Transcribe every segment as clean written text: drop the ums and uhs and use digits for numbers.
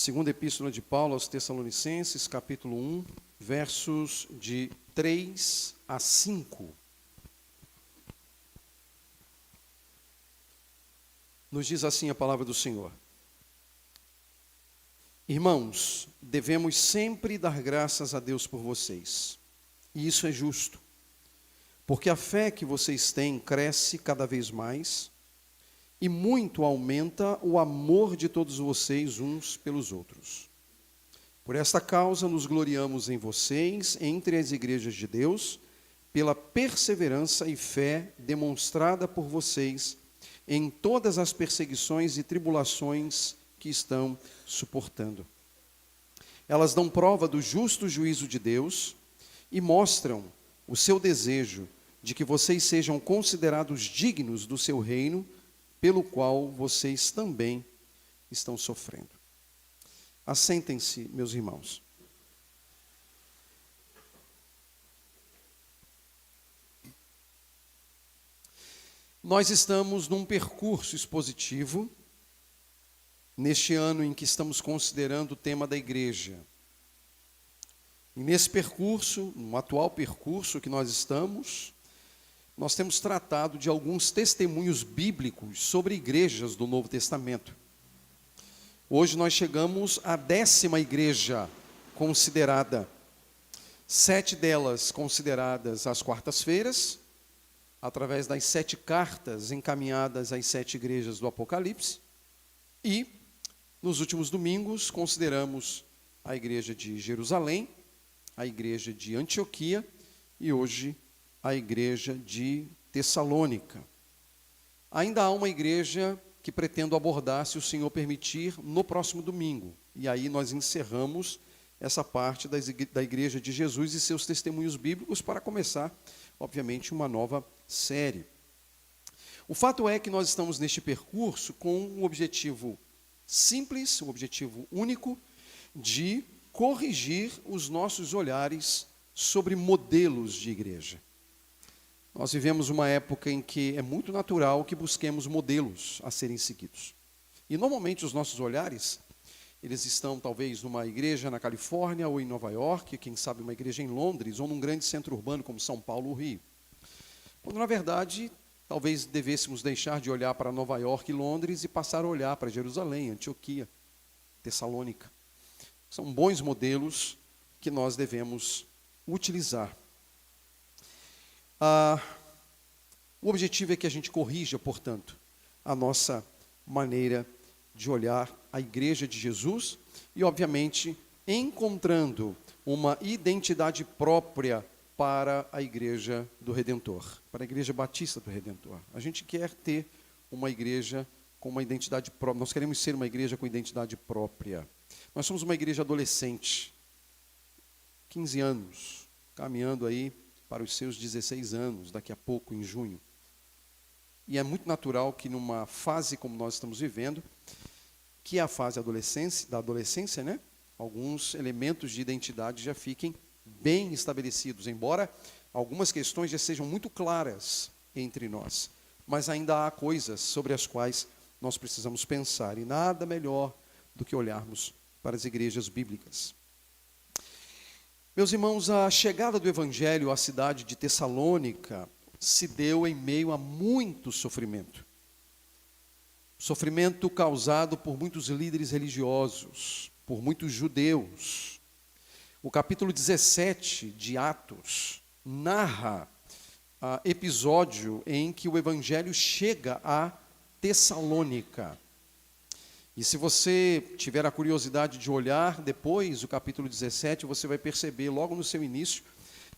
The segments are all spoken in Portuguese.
Segunda Epístola de Paulo aos Tessalonicenses, capítulo 1, versos de 3 a 5. Nos diz assim a palavra do Senhor. Irmãos, devemos sempre dar graças a Deus por vocês, e isso é justo, porque a fé que vocês têm cresce cada vez mais, e muito aumenta o amor de todos vocês uns pelos outros. Por esta causa nos gloriamos em vocês, entre as igrejas de Deus, pela perseverança e fé demonstrada por vocês em todas as perseguições e tribulações que estão suportando. Elas dão prova do justo juízo de Deus e mostram o seu desejo de que vocês sejam considerados dignos do seu reino, pelo qual vocês também estão sofrendo. Assentem-se, meus irmãos. Nós estamos num percurso expositivo, neste ano em que estamos considerando o tema da igreja. E nesse percurso, no atual percurso que nós estamos, nós temos tratado de alguns testemunhos bíblicos sobre igrejas do Novo Testamento. Hoje nós chegamos à 10ª igreja considerada, 7 delas consideradas às quartas-feiras, através das 7 cartas encaminhadas às 7 igrejas do Apocalipse, e nos últimos domingos consideramos a igreja de Jerusalém, a igreja de Antioquia e hoje a igreja de Tessalônica. Ainda há uma igreja que pretendo abordar, se o Senhor permitir, no próximo domingo. E aí nós encerramos essa parte da igreja de Jesus e seus testemunhos bíblicos para começar, obviamente, uma nova série. O fato é que nós estamos neste percurso com um objetivo simples, um objetivo único, de corrigir os nossos olhares sobre modelos de igreja. Nós vivemos uma época em que é muito natural que busquemos modelos a serem seguidos. E normalmente os nossos olhares, eles estão talvez numa igreja na Califórnia ou em Nova York, quem sabe uma igreja em Londres ou num grande centro urbano como São Paulo ou Rio. Quando na verdade, talvez devêssemos deixar de olhar para Nova York e Londres e passar a olhar para Jerusalém, Antioquia, Tessalônica. São bons modelos que nós devemos utilizar. O objetivo é que a gente corrija, portanto, a nossa maneira de olhar a igreja de Jesus e, obviamente, encontrando uma identidade própria para a igreja do Redentor, para a igreja batista do Redentor. A gente quer ter uma igreja com uma identidade própria, nós queremos ser uma igreja com identidade própria. Nós somos uma igreja adolescente, 15 anos, caminhando aí para os seus 16 anos, daqui a pouco, em junho. E é muito natural que numa fase como nós estamos vivendo, que é a fase da adolescência, né? Alguns elementos de identidade já fiquem bem estabelecidos, embora algumas questões já sejam muito claras entre nós. Mas ainda há coisas sobre as quais nós precisamos pensar, e nada melhor do que olharmos para as igrejas bíblicas. Meus irmãos, a chegada do Evangelho à cidade de Tessalônica se deu em meio a muito sofrimento. Sofrimento causado por muitos líderes religiosos, por muitos judeus. O capítulo 17 de Atos narra episódio em que o Evangelho chega a Tessalônica. E se você tiver a curiosidade de olhar depois o capítulo 17, você vai perceber logo no seu início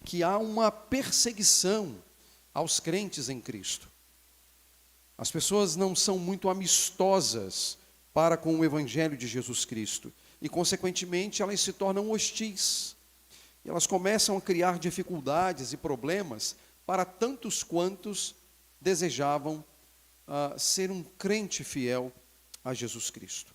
que há uma perseguição aos crentes em Cristo. As pessoas não são muito amistosas para com o Evangelho de Jesus Cristo e, consequentemente, elas se tornam hostis. E elas começam a criar dificuldades e problemas para tantos quantos desejavam ser um crente fiel a Jesus Cristo.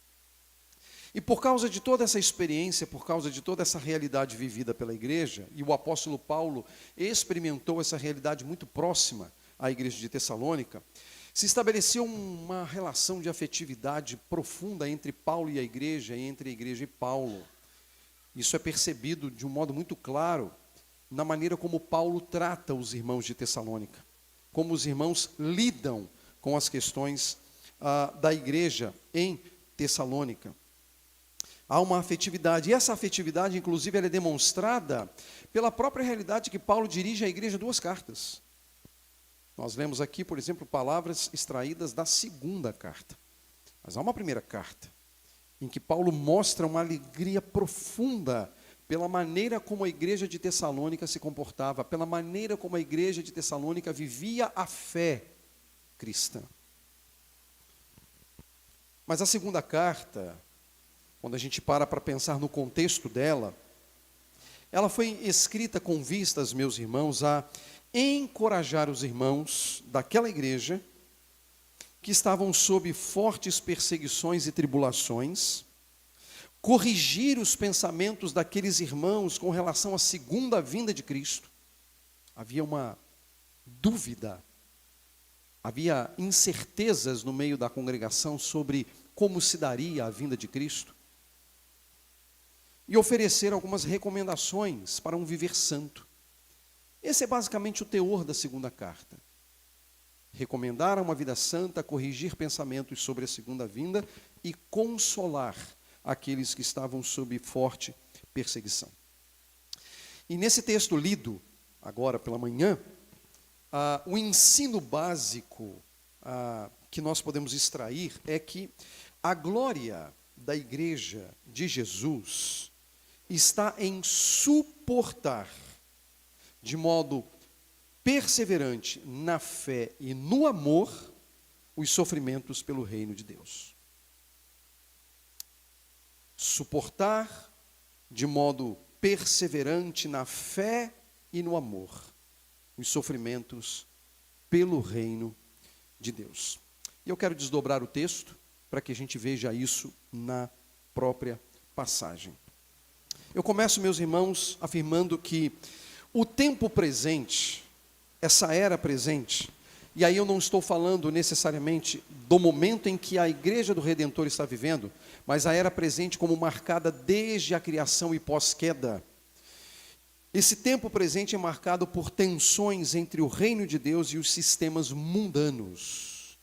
E por causa de toda essa experiência, por causa de toda essa realidade vivida pela igreja, e o apóstolo Paulo experimentou essa realidade muito próxima à igreja de Tessalônica, Se estabeleceu uma relação de afetividade profunda entre Paulo e a igreja, e entre a igreja e Paulo. Isso é percebido de um modo muito claro na maneira como Paulo trata os irmãos de Tessalônica, como os irmãos lidam com as questões da igreja em Tessalônica. Há uma afetividade, e essa afetividade, inclusive, ela é demonstrada pela própria realidade que Paulo dirige à igreja 2 cartas. Nós lemos aqui, por exemplo, palavras extraídas da 2ª carta. Mas há uma primeira carta, em que Paulo mostra uma alegria profunda pela maneira como a igreja de Tessalônica se comportava, pela maneira como a igreja de Tessalônica vivia a fé cristã. Mas a 2ª carta, quando a gente para pensar no contexto dela, ela foi escrita com vistas, meus irmãos, a encorajar os irmãos daquela igreja que estavam sob fortes perseguições e tribulações, corrigir os pensamentos daqueles irmãos com relação à 2ª vinda de Cristo. Havia uma dúvida, havia incertezas no meio da congregação sobre como se daria a vinda de Cristo. E oferecer algumas recomendações para um viver santo. Esse é basicamente o teor da 2ª carta. Recomendar uma vida santa, corrigir pensamentos sobre a 2ª vinda e consolar aqueles que estavam sob forte perseguição. E nesse texto lido, agora pela manhã, o ensino básico que nós podemos extrair é que a glória da igreja de Jesus está em suportar de modo perseverante na fé e no amor os sofrimentos pelo reino de Deus. Suportar de modo perseverante na fé e no amor os sofrimentos pelo reino de Deus. E eu quero desdobrar o texto para que a gente veja isso na própria passagem. Eu começo, meus irmãos, afirmando que o tempo presente, essa era presente, e aí eu não estou falando necessariamente do momento em que a igreja do Redentor está vivendo, mas a era presente como marcada desde a criação e pós-queda. Esse tempo presente é marcado por tensões entre o reino de Deus e os sistemas mundanos.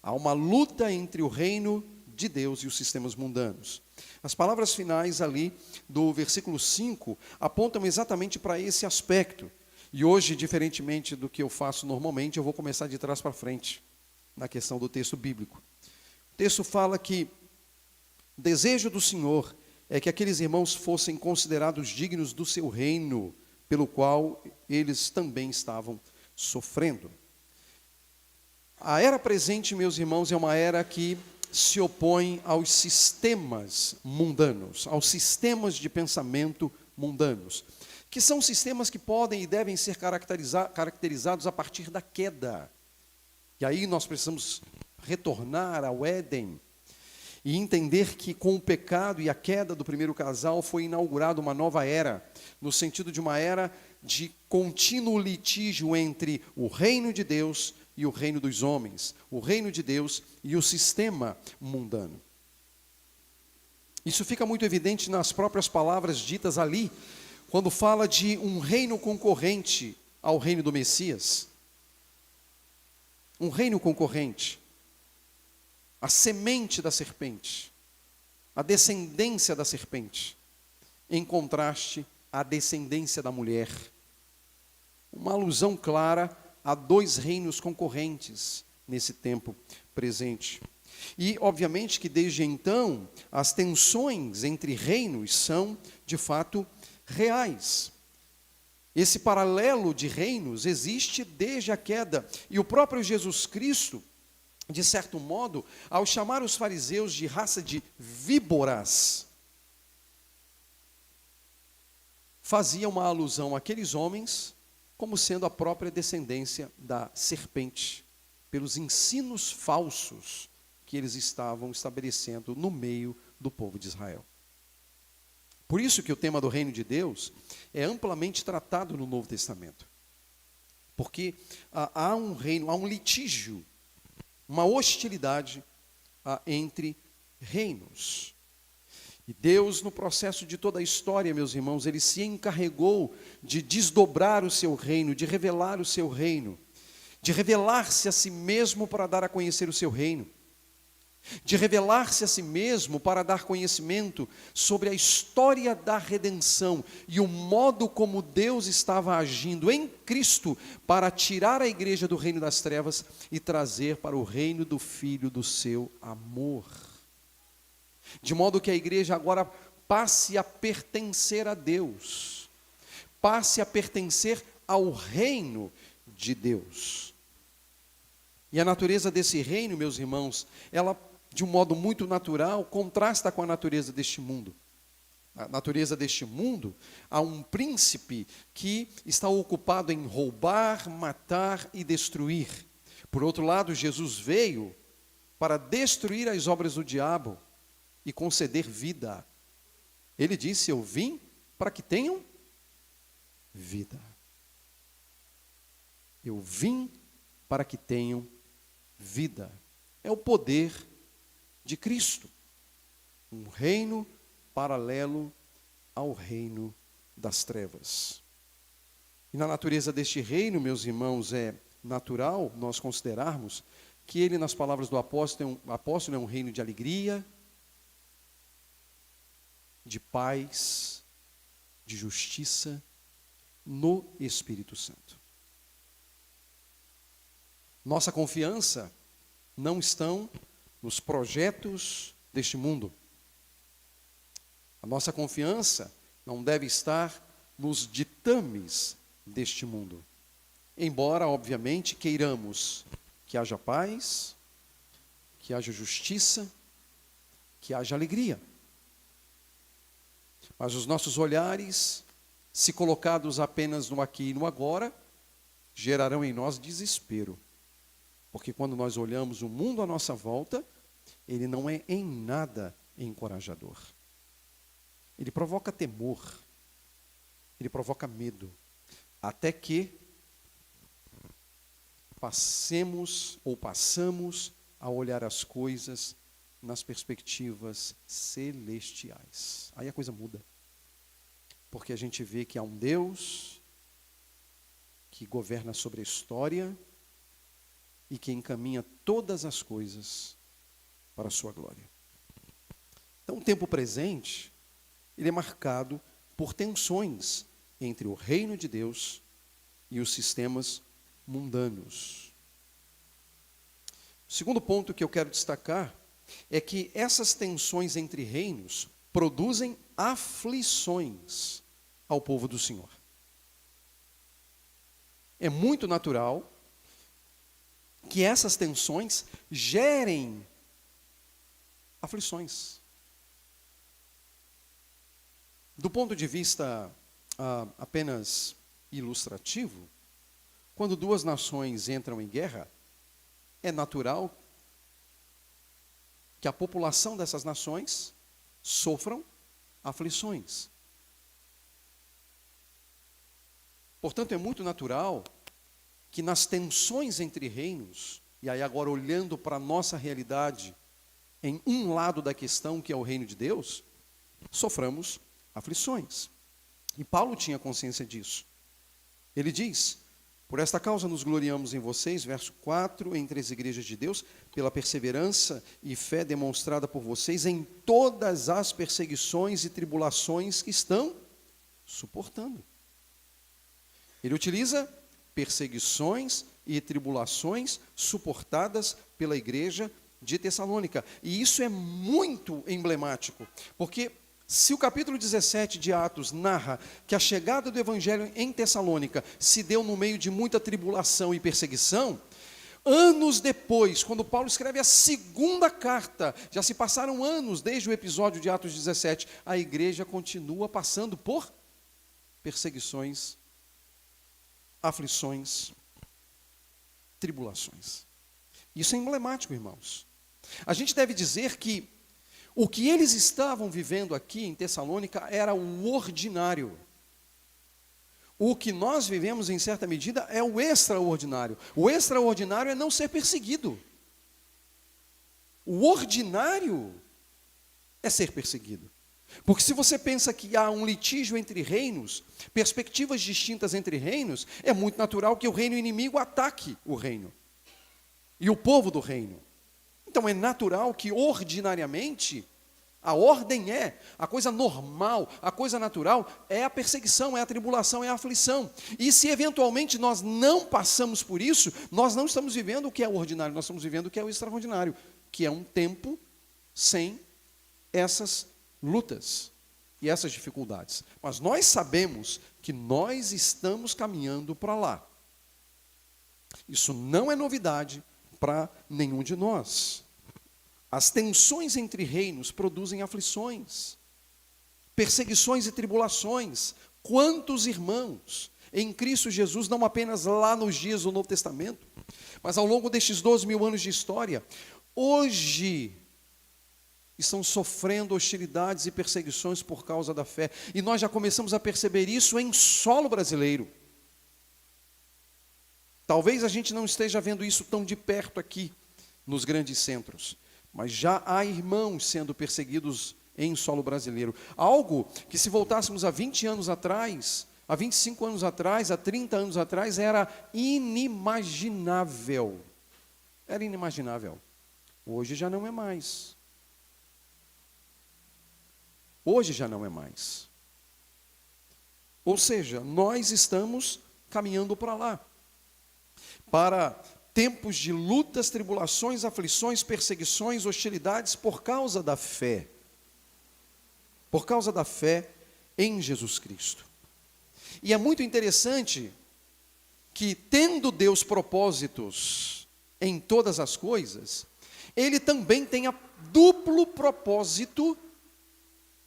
Há uma luta entre o reino de Deus e os sistemas mundanos. As palavras finais ali do versículo 5 apontam exatamente para esse aspecto. E hoje, diferentemente do que eu faço normalmente, eu vou começar de trás para frente, na questão do texto bíblico. O texto fala que o desejo do Senhor é que aqueles irmãos fossem considerados dignos do seu reino, pelo qual eles também estavam sofrendo. A era presente, meus irmãos, é uma era que se opõe aos sistemas mundanos, aos sistemas de pensamento mundanos, que são sistemas que podem e devem ser caracterizados a partir da queda. E aí nós precisamos retornar ao Éden e entender que com o pecado e a queda do primeiro casal foi inaugurada uma nova era, no sentido de uma era de contínuo litígio entre o reino de Deus e o reino dos homens, o reino de Deus e o sistema mundano. Isso fica muito evidente nas próprias palavras ditas ali, quando fala de um reino concorrente ao reino do Messias. Um reino concorrente. A semente da serpente, a descendência da serpente, em contraste à descendência da mulher. Uma alusão clara a 2 reinos concorrentes nesse tempo presente. E, obviamente, que desde então, as tensões entre reinos são, de fato, reais. Esse paralelo de reinos existe desde a queda. E o próprio Jesus Cristo, de certo modo, ao chamar os fariseus de raça de víboras, fazia uma alusão àqueles homens como sendo a própria descendência da serpente, pelos ensinos falsos que eles estavam estabelecendo no meio do povo de Israel. Por isso que o tema do reino de Deus é amplamente tratado no Novo Testamento. Porque há um reino, há um litígio uma hostilidade entre reinos. E Deus, no processo de toda a história, meus irmãos, Ele se encarregou de desdobrar o seu reino, de revelar o seu reino, de revelar-se a si mesmo para dar a conhecer o seu reino, de revelar-se a si mesmo para dar conhecimento sobre a história da redenção e o modo como Deus estava agindo em Cristo para tirar a igreja do reino das trevas e trazer para o reino do Filho do seu amor. De modo que a igreja agora passe a pertencer a Deus, passe a pertencer ao reino de Deus. E a natureza desse reino, meus irmãos, ela, de um modo muito natural, contrasta com a natureza deste mundo. A natureza deste mundo, há um príncipe que está ocupado em roubar, matar e destruir. Por outro lado, Jesus veio para destruir as obras do diabo e conceder vida. Ele disse: eu vim para que tenham vida. Eu vim para que tenham vida. É o poder de Cristo. Um reino paralelo ao reino das trevas. E na natureza deste reino, meus irmãos, é natural nós considerarmos que ele, nas palavras do apóstolo, é um reino de alegria, de paz, de justiça no Espírito Santo. Nossa confiança não estão nos projetos deste mundo. A nossa confiança não deve estar nos ditames deste mundo. Embora, obviamente, queiramos que haja paz, que haja justiça, que haja alegria. Mas os nossos olhares, se colocados apenas no aqui e no agora, gerarão em nós desespero. Porque quando nós olhamos o mundo à nossa volta, ele não é em nada encorajador. Ele provoca temor, ele provoca medo, até que passamos a olhar as coisas nas perspectivas celestiais. Aí a coisa muda. Porque a gente vê que há um Deus que governa sobre a história e que encaminha todas as coisas para a sua glória. Então, o tempo presente, ele é marcado por tensões entre o reino de Deus e os sistemas mundanos. O segundo ponto que eu quero destacar é que essas tensões entre reinos produzem aflições ao povo do Senhor. É muito natural que essas tensões gerem aflições. Do ponto de vista apenas ilustrativo, quando duas nações entram em guerra, é natural que a população dessas nações sofram aflições. Portanto, é muito natural que nas tensões entre reinos, e aí agora olhando para a nossa realidade, em um lado da questão, que é o reino de Deus, soframos aflições. E Paulo tinha consciência disso. Ele diz: por esta causa nos gloriamos em vocês, verso 4, entre as igrejas de Deus, pela perseverança e fé demonstrada por vocês em todas as perseguições e tribulações que estão suportando. Ele utiliza perseguições e tribulações suportadas pela igreja de Tessalônica. E isso é muito emblemático, porque se o capítulo 17 de Atos narra que a chegada do evangelho em Tessalônica se deu no meio de muita tribulação e perseguição, anos depois, quando Paulo escreve a segunda carta, já se passaram anos desde o episódio de Atos 17, a igreja continua passando por perseguições, aflições, tribulações. Isso é emblemático, irmãos. A gente deve dizer que o que eles estavam vivendo aqui em Tessalônica era o ordinário. O que nós vivemos, em certa medida, é o extraordinário. O extraordinário é não ser perseguido. O ordinário é ser perseguido. Porque se você pensa que há um litígio entre reinos, perspectivas distintas entre reinos, é muito natural que o reino inimigo ataque o reino e o povo do reino. Então é natural que ordinariamente a ordem a coisa normal, a coisa natural é a perseguição, é a tribulação, é a aflição. E se eventualmente nós não passamos por isso, nós não estamos vivendo o que é o ordinário, nós estamos vivendo o que é o extraordinário, que é um tempo sem essas lutas e essas dificuldades. Mas nós sabemos que nós estamos caminhando para lá. Isso não é novidade para nenhum de nós. As tensões entre reinos produzem aflições, perseguições e tribulações. Quantos irmãos em Cristo Jesus, não apenas lá nos dias do Novo Testamento, mas ao longo destes 12.000 anos de história, hoje estão sofrendo hostilidades e perseguições por causa da fé. E nós já começamos a perceber isso em solo brasileiro. Talvez a gente não esteja vendo isso tão de perto aqui, nos grandes centros, mas já há irmãos sendo perseguidos em solo brasileiro. Algo que, se voltássemos a 20 anos atrás, a 25 anos atrás, a 30 anos atrás, era inimaginável. Era inimaginável. Hoje já não é mais. Hoje já não é mais. Ou seja, nós estamos caminhando para lá. Para tempos de lutas, tribulações, aflições, perseguições, hostilidades por causa da fé. Por causa da fé em Jesus Cristo. E é muito interessante que, tendo Deus propósitos em todas as coisas, Ele também tenha duplo propósito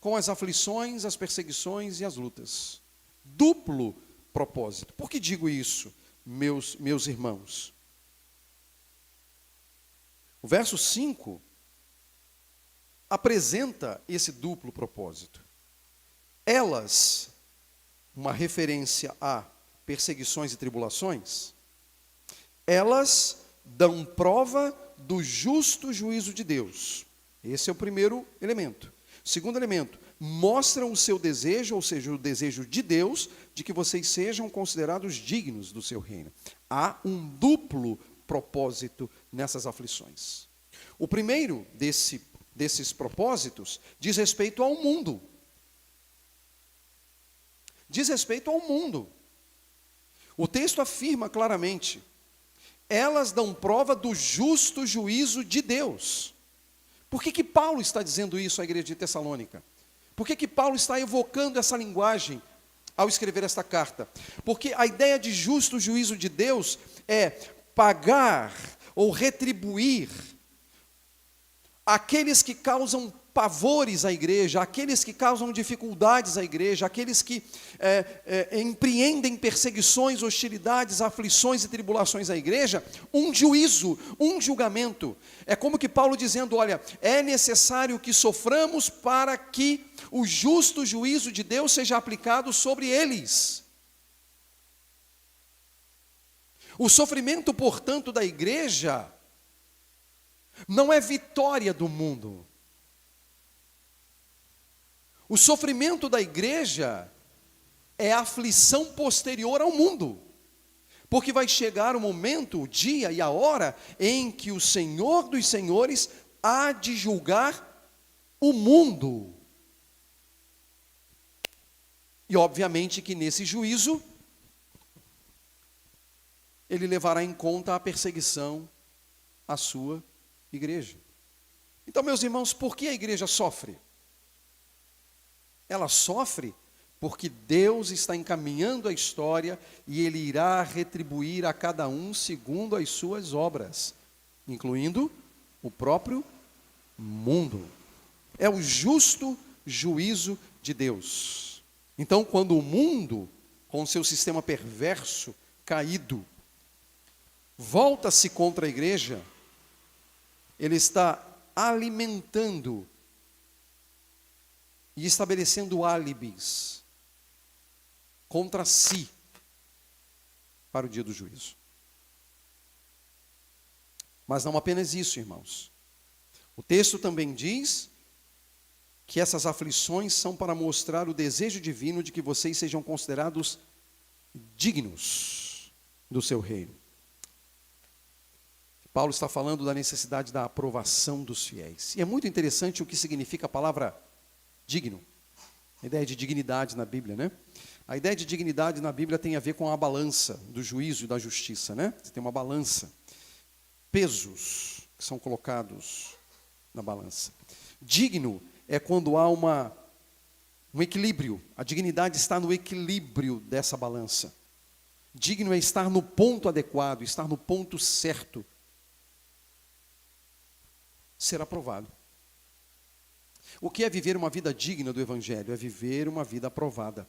com as aflições, as perseguições e as lutas. Duplo propósito. Por que digo isso, meus irmãos? O verso 5 apresenta esse duplo propósito. Elas, uma referência a perseguições e tribulações, elas dão prova do justo juízo de Deus. Esse é o primeiro elemento. Segundo elemento, mostram o seu desejo, ou seja, o desejo de Deus, de que vocês sejam considerados dignos do seu reino. Há um duplo propósito nessas aflições. O primeiro desses propósitos diz respeito ao mundo. Diz respeito ao mundo. O texto afirma claramente: elas dão prova do justo juízo de Deus. Por que Paulo está dizendo isso à igreja de Tessalônica? Por que Paulo está evocando essa linguagem ao escrever esta carta? Porque a ideia de justo juízo de Deus é pagar ou retribuir aqueles que causam pavores à igreja, aqueles que causam dificuldades à igreja, aqueles que empreendem perseguições, hostilidades, aflições e tribulações à igreja, um juízo, um julgamento. É como que Paulo dizendo: olha, é necessário que soframos para que o justo juízo de Deus seja aplicado sobre eles. O sofrimento, portanto, da igreja não é vitória do mundo. O sofrimento da igreja é a aflição posterior ao mundo. Porque vai chegar o momento, o dia e a hora em que o Senhor dos Senhores há de julgar o mundo. E obviamente que nesse juízo, Ele levará em conta a perseguição à sua igreja. Então, meus irmãos, por que a igreja sofre? Ela sofre porque Deus está encaminhando a história e Ele irá retribuir a cada um segundo as suas obras, incluindo o próprio mundo. É o justo juízo de Deus. Então, quando o mundo, com seu sistema perverso, caído, volta-se contra a igreja, ele está alimentando e estabelecendo álibis contra si para o dia do juízo. Mas não apenas isso, irmãos. O texto também diz que essas aflições são para mostrar o desejo divino de que vocês sejam considerados dignos do seu reino. Paulo está falando da necessidade da aprovação dos fiéis. E é muito interessante o que significa a palavra digno. A ideia de dignidade na Bíblia, né? A ideia de dignidade na Bíblia tem a ver com a balança do juízo e da justiça, né? Você tem uma balança. Pesos que são colocados na balança. Digno é quando há um equilíbrio. A dignidade está no equilíbrio dessa balança. Digno é estar no ponto adequado, estar no ponto certo. Ser aprovado. O que é viver uma vida digna do Evangelho? É viver uma vida aprovada.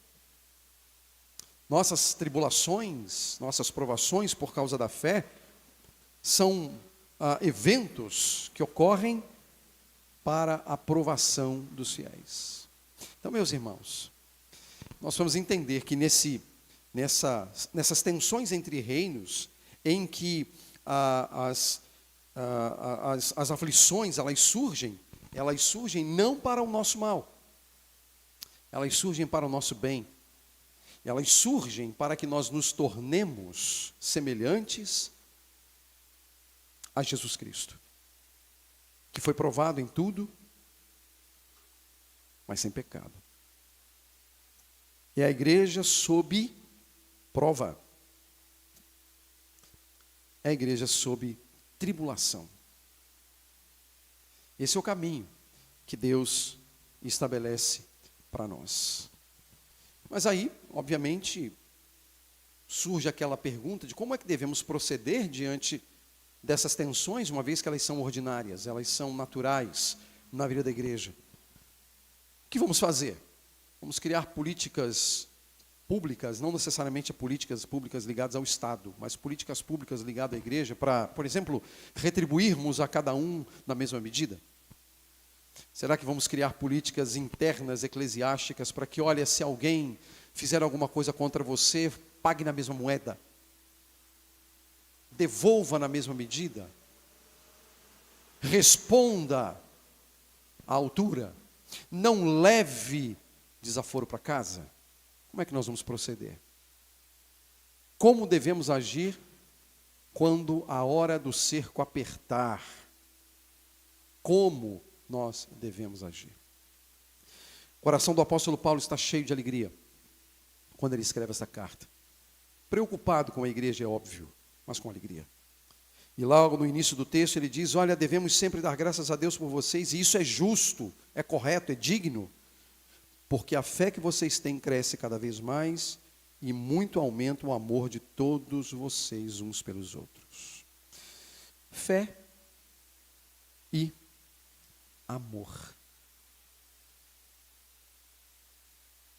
Nossas tribulações, nossas provações por causa da fé, são eventos que ocorrem para a aprovação dos fiéis. Então, meus irmãos, nós vamos entender que nessas tensões entre reinos, em que as aflições elas surgem não para o nosso mal, elas surgem para o nosso bem, elas surgem para que nós nos tornemos semelhantes a Jesus Cristo, que foi provado em tudo, mas sem pecado. E a igreja sob prova, é a igreja sob tribulação. Esse é o caminho que Deus estabelece para nós. Mas aí, obviamente, surge aquela pergunta de como é que devemos proceder diante dessas tensões, uma vez que elas são ordinárias, elas são naturais na vida da igreja. O que vamos fazer? Vamos criar políticas públicas, não necessariamente políticas públicas ligadas ao Estado, mas políticas públicas ligadas à igreja para, por exemplo, retribuirmos a cada um na mesma medida? Será que vamos criar políticas internas eclesiásticas para que, olha, se alguém fizer alguma coisa contra você, pague na mesma moeda? Devolva na mesma medida? Responda à altura? Não leve desaforo para casa? Como é que nós vamos proceder? Como devemos agir quando a hora do cerco apertar? Como nós devemos agir? O coração do apóstolo Paulo está cheio de alegria quando ele escreve essa carta. Preocupado com a igreja, é óbvio, mas com alegria. E logo no início do texto ele diz: olha, devemos sempre dar graças a Deus por vocês, e isso é justo, é correto, é digno, porque a fé que vocês têm cresce cada vez mais e muito aumenta o amor de todos vocês uns pelos outros. Fé e amor.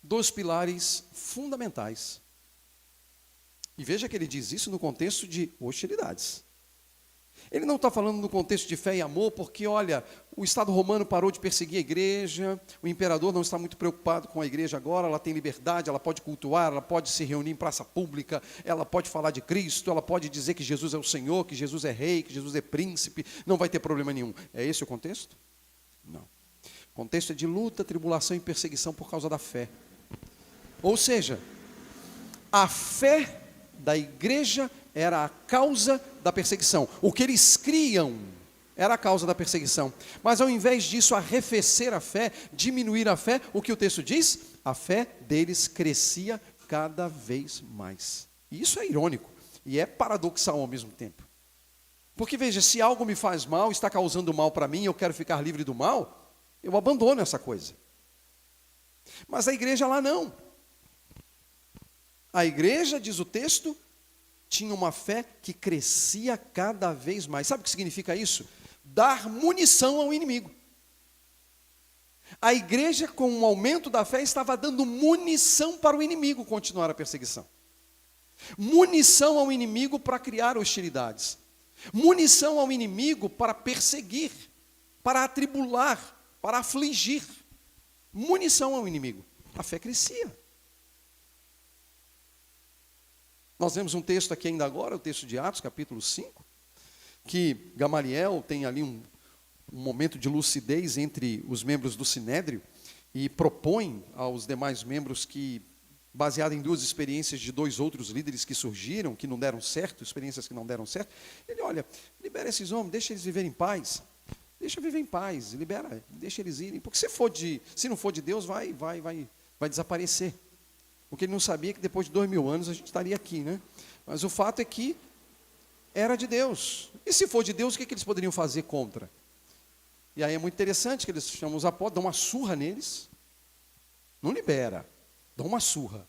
Dois pilares fundamentais. E veja que ele diz isso no contexto de hostilidades. Ele não está falando no contexto de fé e amor porque, olha, o Estado romano parou de perseguir a igreja, o imperador não está muito preocupado com a igreja agora, ela tem liberdade, ela pode cultuar, ela pode se reunir em praça pública, ela pode falar de Cristo, ela pode dizer que Jesus é o Senhor, que Jesus é rei, que Jesus é príncipe, não vai ter problema nenhum. É esse o contexto? Não. O contexto é de luta, tribulação e perseguição por causa da fé. Ou seja, a fé da igreja era a causa da perseguição. O que eles criam era a causa da perseguição. Mas ao invés disso, arrefecer a fé, diminuir a fé, o que o texto diz? A fé deles crescia cada vez mais. E isso é irônico e é paradoxal ao mesmo tempo. Porque veja, se algo me faz mal, está causando mal para mim, eu quero ficar livre do mal, eu abandono essa coisa. Mas a igreja lá não. A igreja, diz o texto, tinha uma fé que crescia cada vez mais. Sabe o que significa isso? Dar munição ao inimigo. A igreja, com o aumento da fé, estava dando munição para o inimigo continuar a perseguição. Munição ao inimigo para criar hostilidades. Munição ao inimigo para perseguir, para atribular, para afligir. Munição ao inimigo. A fé crescia. Nós vemos um texto aqui ainda agora, o texto de Atos, capítulo 5, que Gamaliel tem ali um momento de lucidez entre os membros do Sinédrio e propõe aos demais membros que, baseado em duas experiências de dois outros líderes que surgiram, que não deram certo, experiências que não deram certo, ele, olha, libera esses homens, deixa eles viverem em paz. Deixa viver em paz, libera, deixa eles irem. Porque se não for de Deus, vai desaparecer. Porque ele não sabia que depois de 2000 anos a gente estaria aqui, né? Mas o fato é que era de Deus. E se for de Deus, o que eles poderiam fazer contra? E aí é muito interessante que eles chamam os apóstolos, dão uma surra neles. Não libera, dão uma surra.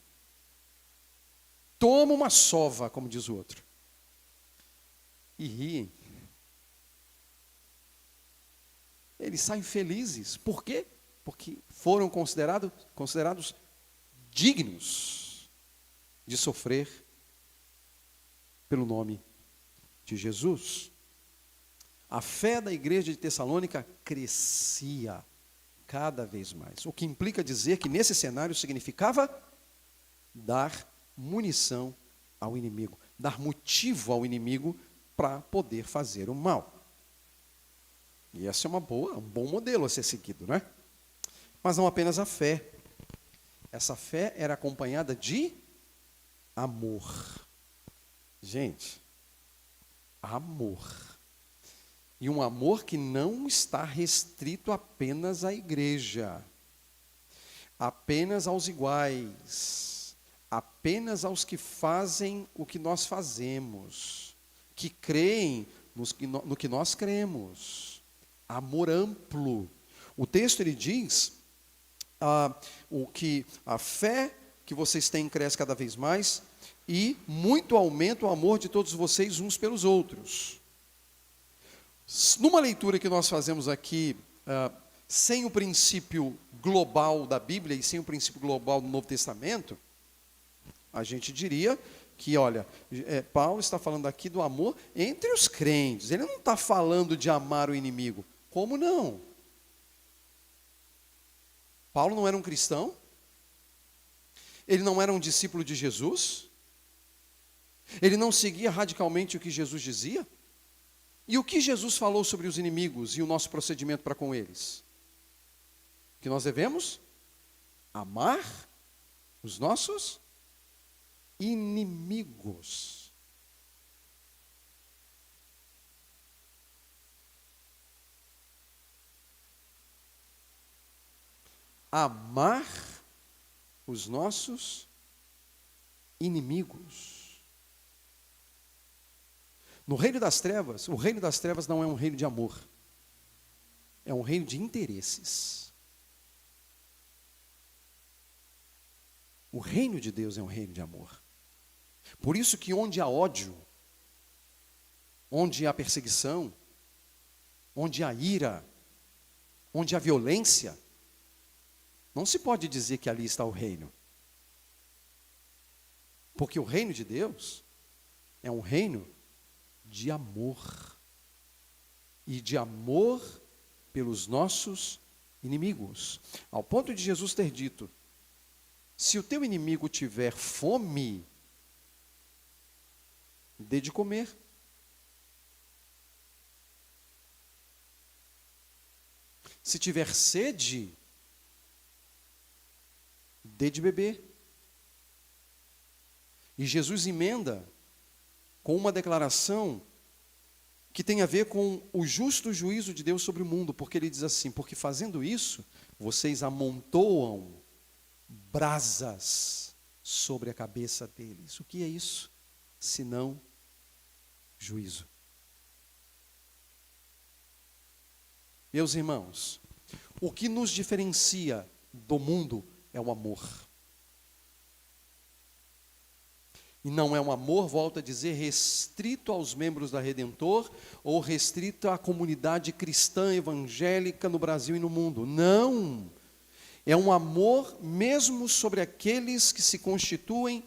Toma uma sova, como diz o outro. E riem. Eles saem felizes. Por quê? Porque foram considerados dignos de sofrer pelo nome de Jesus. A fé da igreja de Tessalônica crescia cada vez mais. O que implica dizer que nesse cenário significava dar munição ao inimigo, dar motivo ao inimigo para poder fazer o mal. E essa é um bom modelo a ser seguido, né? Mas não apenas a fé. Essa fé era acompanhada de amor. Gente, amor. E um amor que não está restrito apenas à igreja, apenas aos iguais, apenas aos que fazem o que nós fazemos, que creem no que nós cremos. Amor amplo. O texto ele diz que a fé que vocês têm cresce cada vez mais e muito aumenta o amor de todos vocês uns pelos outros. Numa leitura que nós fazemos aqui, sem o princípio global da Bíblia e sem o princípio global do Novo Testamento, a gente diria que, olha, Paulo está falando aqui do amor entre os crentes. Ele não está falando de amar o inimigo. Como não? Paulo não era um cristão? Ele não era um discípulo de Jesus? Ele não seguia radicalmente o que Jesus dizia? E o que Jesus falou sobre os inimigos e o nosso procedimento para com eles? Que nós devemos amar os nossos inimigos. Amar os nossos inimigos. No reino das trevas, o reino das trevas não é um reino de amor. É um reino de interesses. O reino de Deus é um reino de amor. Por isso que onde há ódio, onde há perseguição, onde há ira, onde há violência, não se pode dizer que ali está o reino. Porque o reino de Deus é um reino de amor. E de amor pelos nossos inimigos. Ao ponto de Jesus ter dito: se o teu inimigo tiver fome, dê de comer. Se tiver sede, dê de beber. E Jesus emenda com uma declaração que tem a ver com o justo juízo de Deus sobre o mundo, porque ele diz assim: porque fazendo isso, vocês amontoam brasas sobre a cabeça deles. O que é isso? Senão juízo. Meus irmãos, o que nos diferencia do mundo é o amor. E não é um amor, volto a dizer, restrito aos membros da Redentor ou restrito à comunidade cristã evangélica no Brasil e no mundo. Não! É um amor mesmo sobre aqueles que se constituem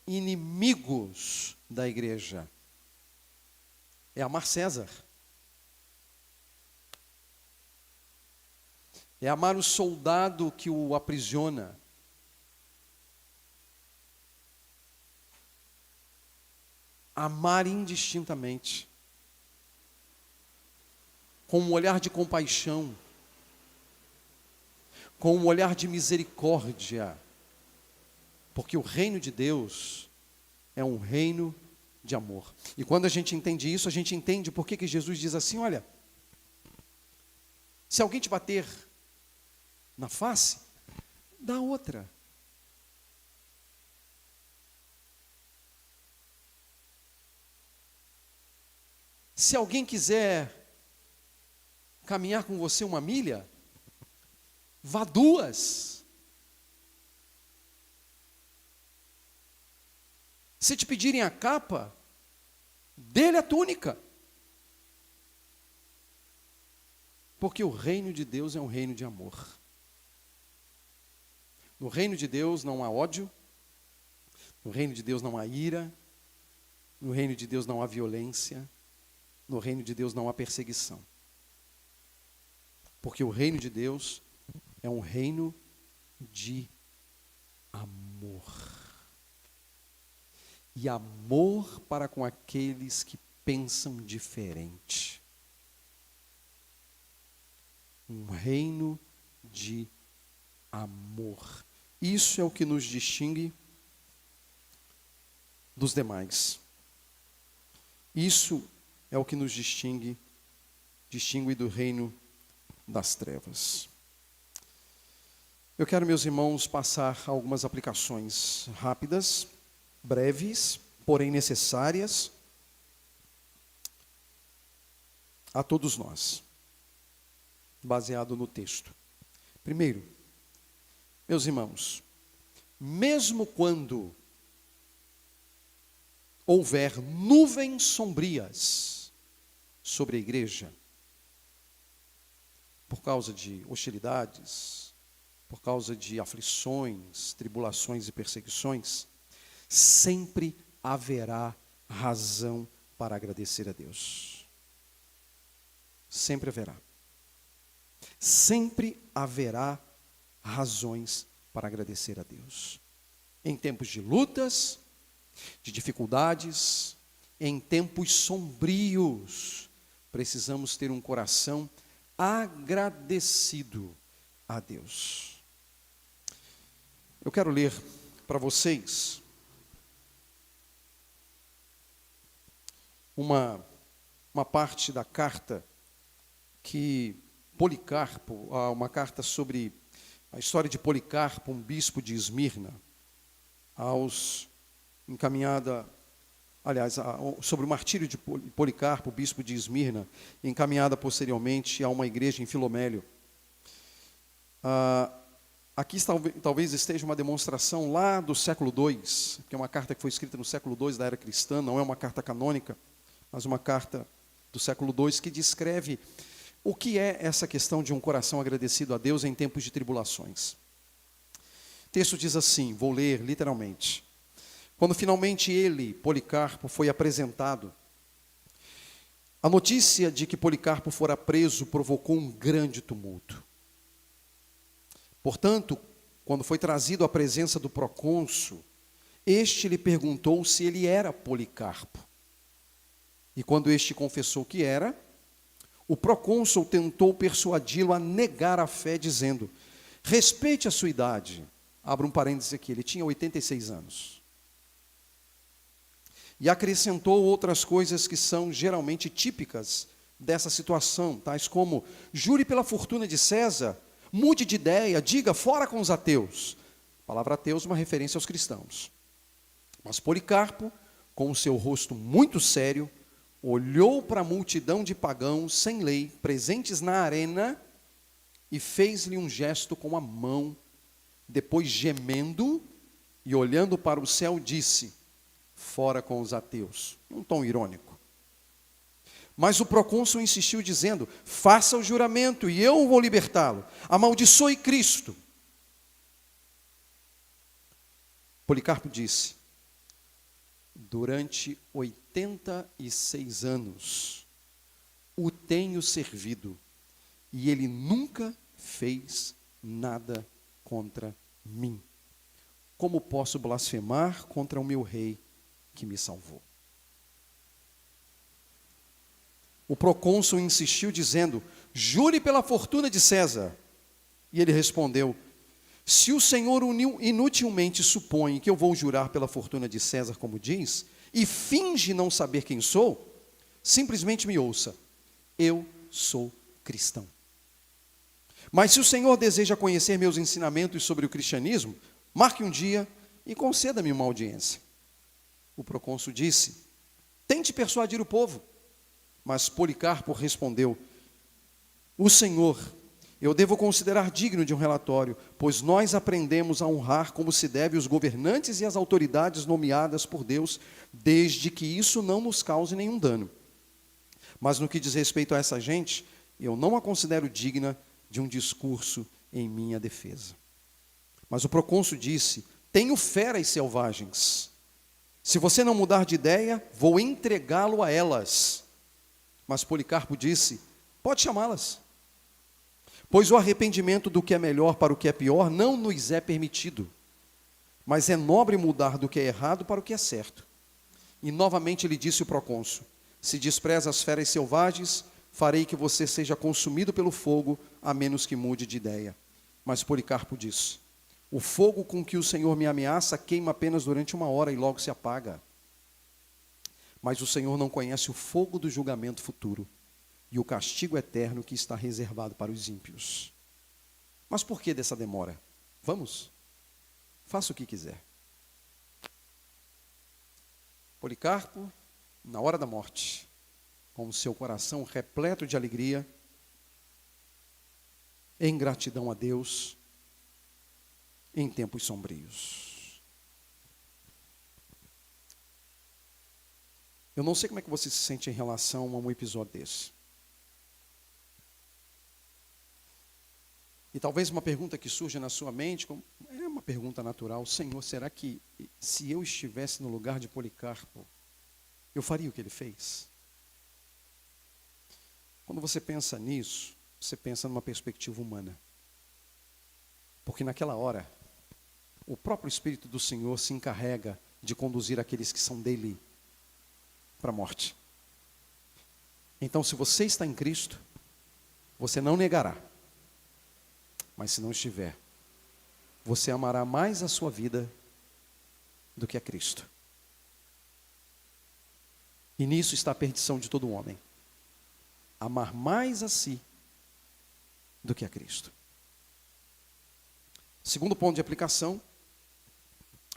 inimigos da igreja. É amar César. É amar o soldado que o aprisiona. Amar indistintamente. com um olhar de compaixão, com um olhar de misericórdia, porque o reino de Deus é um reino de amor. E quando a gente entende isso, a gente entende por que Jesus diz assim: olha, se alguém te bater na face, dá outra. Se alguém quiser caminhar com você 1 milha, vá 2. Se te pedirem a capa, dê-lhe a túnica. Porque o reino de Deus é um reino de amor. No reino de Deus não há ódio, no reino de Deus não há ira, no reino de Deus não há violência, no reino de Deus não há perseguição. Porque o reino de Deus é um reino de amor. E amor para com aqueles que pensam diferente. Um reino de amor. Isso é o que nos distingue dos demais. Isso é o que nos distingue do reino das trevas. Eu quero, meus irmãos, passar algumas aplicações rápidas, breves, porém necessárias a todos nós, baseado no texto. Primeiro, meus irmãos, mesmo quando houver nuvens sombrias sobre a igreja, por causa de hostilidades, por causa de aflições, tribulações e perseguições, sempre haverá razão para agradecer a Deus. Sempre haverá. Sempre haverá razões para agradecer a Deus. Em tempos de lutas, de dificuldades, em tempos sombrios, precisamos ter um coração agradecido a Deus. Eu quero ler para vocês uma parte da carta que Policarpo, uma carta sobre a história de Policarpo, um bispo de Esmirna, sobre o martírio de Policarpo, bispo de Esmirna, encaminhada posteriormente a uma igreja em Filomélio. Aqui talvez esteja uma demonstração lá do século II, que é uma carta que foi escrita no século II da era cristã, não é uma carta canônica, mas uma carta do século II que descreve o que é essa questão de um coração agradecido a Deus em tempos de tribulações. O texto diz assim, vou ler literalmente. Quando finalmente ele, Policarpo, foi apresentado, a notícia de que Policarpo fora preso provocou um grande tumulto. Portanto, quando foi trazido à presença do procônsul, este lhe perguntou se ele era Policarpo. E quando este confessou que era, o procônsul tentou persuadi-lo a negar a fé, dizendo, respeite a sua idade. Abra um parêntese aqui, ele tinha 86 anos. E acrescentou outras coisas que são geralmente típicas dessa situação, tais como, jure pela fortuna de César, mude de ideia, diga fora com os ateus. A palavra ateus é uma referência aos cristãos. Mas Policarpo, com o seu rosto muito sério, olhou para a multidão de pagãos sem lei, presentes na arena, e fez-lhe um gesto com a mão. Depois, gemendo e olhando para o céu, disse, fora com os ateus. Um tom irônico. Mas o procônsul insistiu, dizendo, faça o juramento e eu vou libertá-lo. Amaldiçoe Cristo. Policarpo disse, durante 86 anos o tenho servido e ele nunca fez nada contra mim. Como posso blasfemar contra o meu rei que me salvou? O procônsul insistiu, dizendo: jure pela fortuna de César. E ele respondeu: se o Senhor inutilmente supõe que eu vou jurar pela fortuna de César, como diz, e finge não saber quem sou, simplesmente me ouça. Eu sou cristão. Mas se o Senhor deseja conhecer meus ensinamentos sobre o cristianismo, marque um dia e conceda-me uma audiência. O procônsul disse: tente persuadir o povo. Mas Policarpo respondeu: o Senhor eu devo considerar digno de um relatório, pois nós aprendemos a honrar como se deve os governantes e as autoridades nomeadas por Deus, desde que isso não nos cause nenhum dano. Mas no que diz respeito a essa gente, eu não a considero digna de um discurso em minha defesa. Mas o procônsul disse: tenho feras selvagens. Se você não mudar de ideia, vou entregá-lo a elas. Mas Policarpo disse: pode chamá-las. Pois o arrependimento do que é melhor para o que é pior não nos é permitido. Mas é nobre mudar do que é errado para o que é certo. E novamente ele disse o procônsul: se despreza as feras selvagens, farei que você seja consumido pelo fogo, a menos que mude de ideia. Mas Policarpo disse: o fogo com que o Senhor me ameaça queima apenas durante 1 hora e logo se apaga. Mas o Senhor não conhece o fogo do julgamento futuro e o castigo eterno que está reservado para os ímpios. Mas por que dessa demora? Vamos, faça o que quiser. Policarpo, na hora da morte, com o seu coração repleto de alegria, em gratidão a Deus, em tempos sombrios. Eu não sei como é que você se sente em relação a um episódio desse. E talvez uma pergunta que surja na sua mente, é uma pergunta natural: Senhor, será que se eu estivesse no lugar de Policarpo, eu faria o que ele fez? Quando você pensa nisso, você pensa numa perspectiva humana. Porque naquela hora, o próprio Espírito do Senhor se encarrega de conduzir aqueles que são dele para a morte. Então, se você está em Cristo, você não negará. Mas se não estiver, você amará mais a sua vida do que a Cristo. E nisso está a perdição de todo homem. Amar mais a si do que a Cristo. Segundo ponto de aplicação: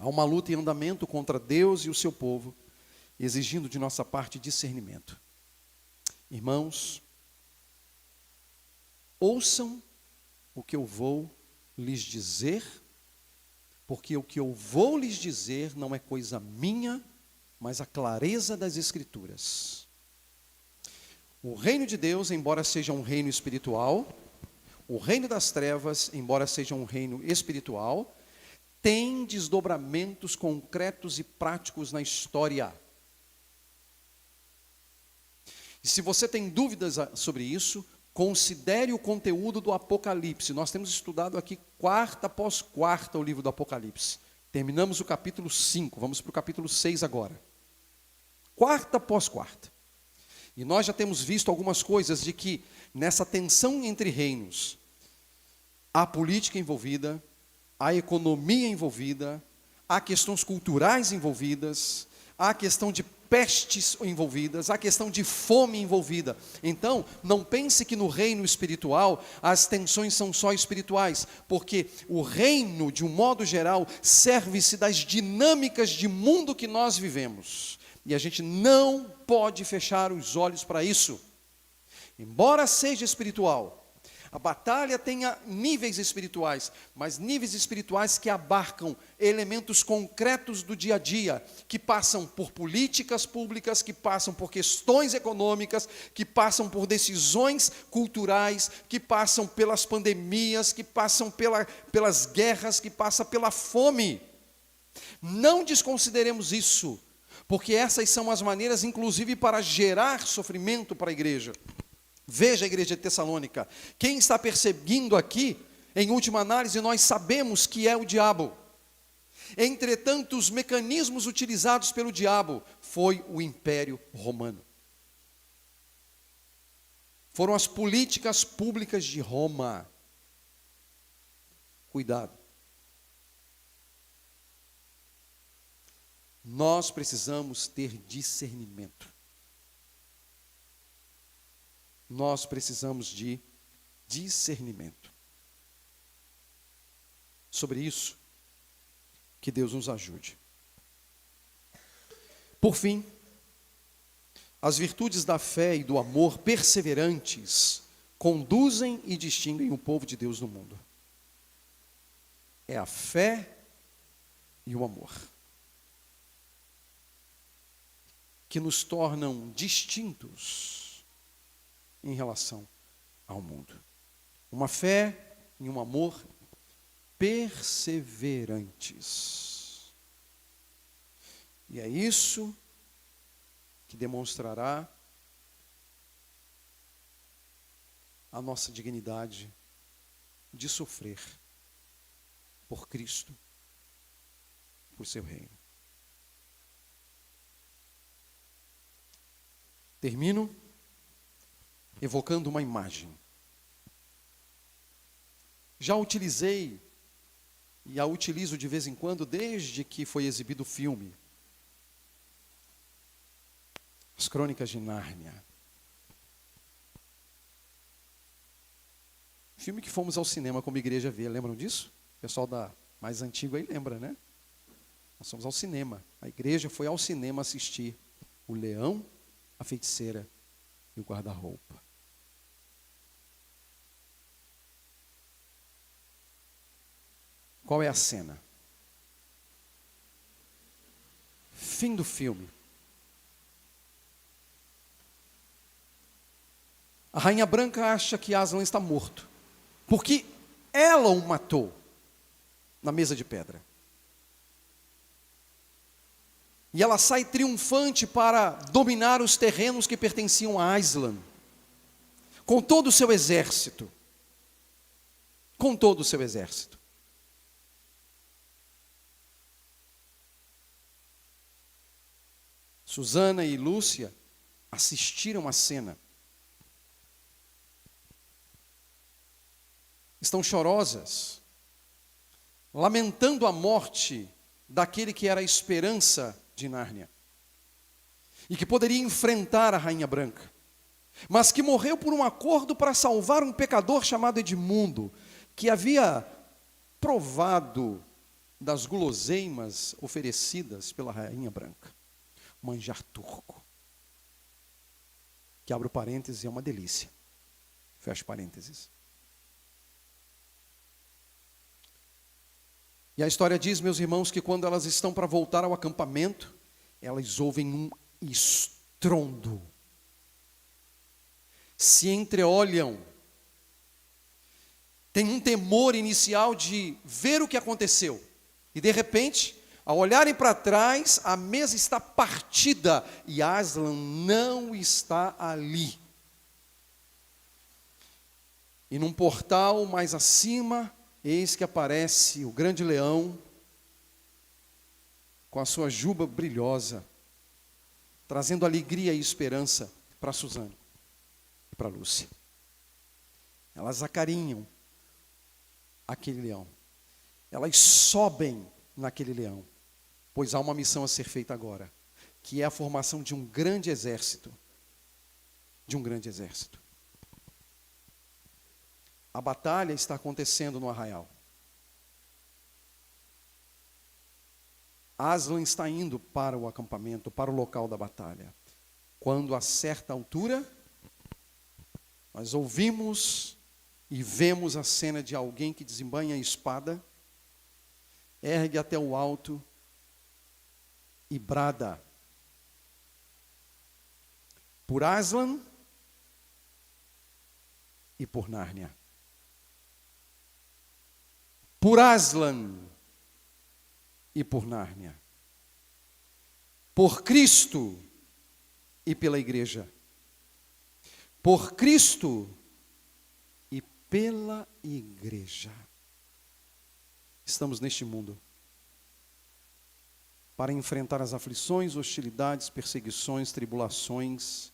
há uma luta em andamento contra Deus e o seu povo, exigindo de nossa parte discernimento. Irmãos, ouçam o que eu vou lhes dizer, porque o que eu vou lhes dizer não é coisa minha, mas a clareza das Escrituras. O reino de Deus, embora seja um reino espiritual, o reino das trevas, embora seja um reino espiritual, tem desdobramentos concretos e práticos na história. E se você tem dúvidas sobre isso, considere o conteúdo do Apocalipse. Nós temos estudado aqui quarta após quarta o livro do Apocalipse. Terminamos o capítulo 5, vamos para o capítulo 6 agora. Quarta após quarta. E nós já temos visto algumas coisas de que nessa tensão entre reinos, há política envolvida, há economia envolvida, há questões culturais envolvidas, há questão de pestes envolvidas, há questão de fome envolvida. Então, não pense que no reino espiritual as tensões são só espirituais, porque o reino, de um modo geral, serve-se das dinâmicas de mundo que nós vivemos. E a gente não pode fechar os olhos para isso. Embora seja espiritual, a batalha tenha níveis espirituais, mas níveis espirituais que abarcam elementos concretos do dia a dia, que passam por políticas públicas, que passam por questões econômicas, que passam por decisões culturais, que passam pelas pandemias, que passam pelas guerras, que passam pela fome. Não desconsideremos isso, porque essas são as maneiras, inclusive, para gerar sofrimento para a igreja. Veja a igreja de Tessalônica. Quem está perseguindo aqui, em última análise, nós sabemos que é o diabo. Entretanto, os mecanismos utilizados pelo diabo foi o Império Romano. foram as políticas públicas de Roma. Cuidado. Nós precisamos ter discernimento. Nós precisamos de discernimento. Sobre isso, que Deus nos ajude. Por fim, as virtudes da fé e do amor perseverantes conduzem e distinguem o povo de Deus no mundo. É a fé e o amor que nos tornam distintos em relação ao mundo. Uma fé e um amor perseverantes. E é isso que demonstrará a nossa dignidade de sofrer por Cristo, por seu reino. Termino evocando uma imagem. Já utilizei, e a utilizo de vez em quando, desde que foi exibido o filme, As Crônicas de Nárnia. Filme que fomos ao cinema como igreja ver, lembram disso? O pessoal mais antigo aí lembra, né? Nós fomos ao cinema. A igreja foi ao cinema assistir O Leão, a Feiticeira e o Guarda-Roupa. Qual é a cena? Fim do filme. A Rainha Branca acha que Aslan está morto, porque ela o matou na mesa de pedra. E ela sai triunfante para dominar os terrenos que pertenciam a Aslan, com todo o seu exército. Com todo o seu exército. Susana e Lúcia assistiram a cena. Estão chorosas, lamentando a morte daquele que era a esperança de Nárnia, e que poderia enfrentar a Rainha Branca, mas que morreu por um acordo para salvar um pecador chamado Edmundo, que havia provado das guloseimas oferecidas pela Rainha Branca. Manjar turco, que abre o parênteses, é uma delícia, fecha parênteses. E a história diz, meus irmãos, que quando elas estão para voltar ao acampamento, elas ouvem um estrondo. Se entreolham. Tem um temor inicial de ver o que aconteceu. E de repente, ao olharem para trás, a mesa está partida e Aslan não está ali. E num portal mais acima, eis que aparece o grande leão, com a sua juba brilhosa, trazendo alegria e esperança para Susana e para Lúcia. Elas acarinham aquele leão. Elas sobem naquele leão, pois há uma missão a ser feita agora, que é a formação de um grande exército. De um grande exército. A batalha está acontecendo no arraial. Aslan está indo para o acampamento, para o local da batalha. Quando a certa altura, nós ouvimos e vemos a cena de alguém que desembanha a espada, ergue até o alto e brada por Aslan e por Nárnia. Por Aslan e por Nárnia. Por Cristo e pela igreja. Por Cristo e pela igreja. Estamos neste mundo para enfrentar as aflições, hostilidades, perseguições, tribulações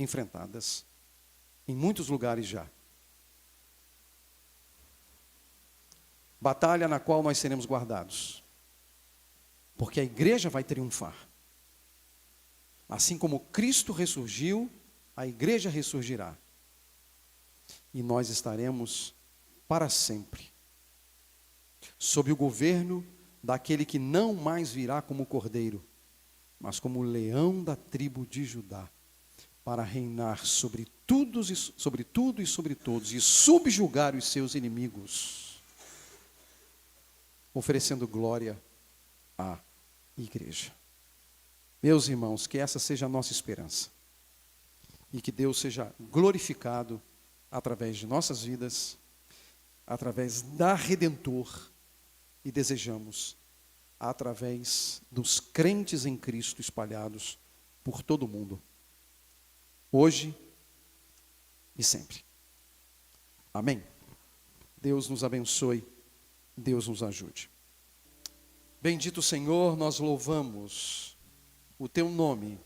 enfrentadas em muitos lugares já. Batalha na qual nós seremos guardados, porque a igreja vai triunfar. Assim como Cristo ressurgiu, a igreja ressurgirá. E nós estaremos para sempre sob o governo daquele que não mais virá como cordeiro, mas como leão da tribo de Judá, para reinar sobre tudo e sobre todos e subjugar os seus inimigos, oferecendo glória à igreja. Meus irmãos, que essa seja a nossa esperança e que Deus seja glorificado através de nossas vidas, através da Redentor, e desejamos através dos crentes em Cristo espalhados por todo o mundo, hoje e sempre. Amém? Deus nos abençoe, Deus nos ajude. Bendito Senhor, nós louvamos o Teu nome,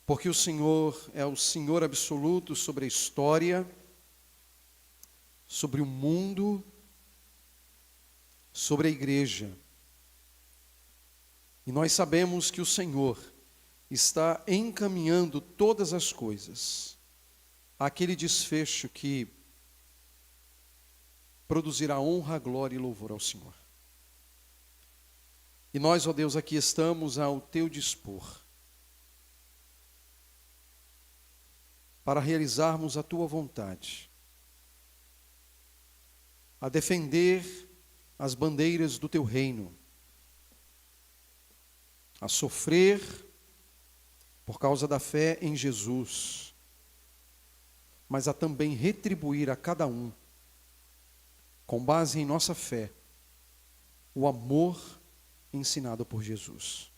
porque o Senhor é o Senhor absoluto sobre a história, sobre o mundo, sobre a igreja. E nós sabemos que o Senhor está encaminhando todas as coisas àquele desfecho que produzirá honra, glória e louvor ao Senhor. E nós, ó Deus, aqui estamos ao Teu dispor, para realizarmos a Tua vontade, a defender as bandeiras do Teu reino, a sofrer por causa da fé em Jesus, mas a também retribuir a cada um, com base em nossa fé, o amor ensinado por Jesus.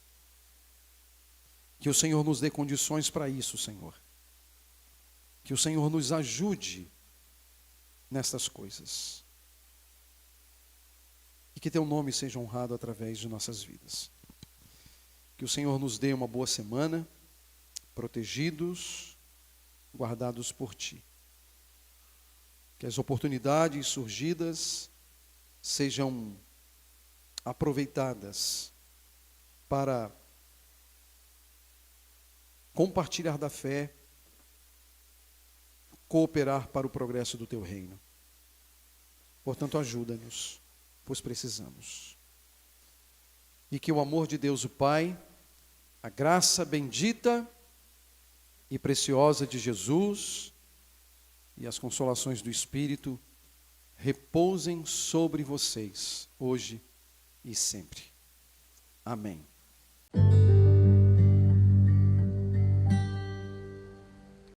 Que o Senhor nos dê condições para isso, Senhor. Que o Senhor nos ajude nestas coisas. E que Teu nome seja honrado através de nossas vidas. Que o Senhor nos dê uma boa semana, protegidos, guardados por Ti. Que as oportunidades surgidas sejam aproveitadas para compartilhar da fé, cooperar para o progresso do Teu reino. Portanto, ajuda-nos, pois precisamos. E que o amor de Deus o Pai, a graça bendita e preciosa de Jesus e as consolações do Espírito repousem sobre vocês, hoje e sempre. Amém.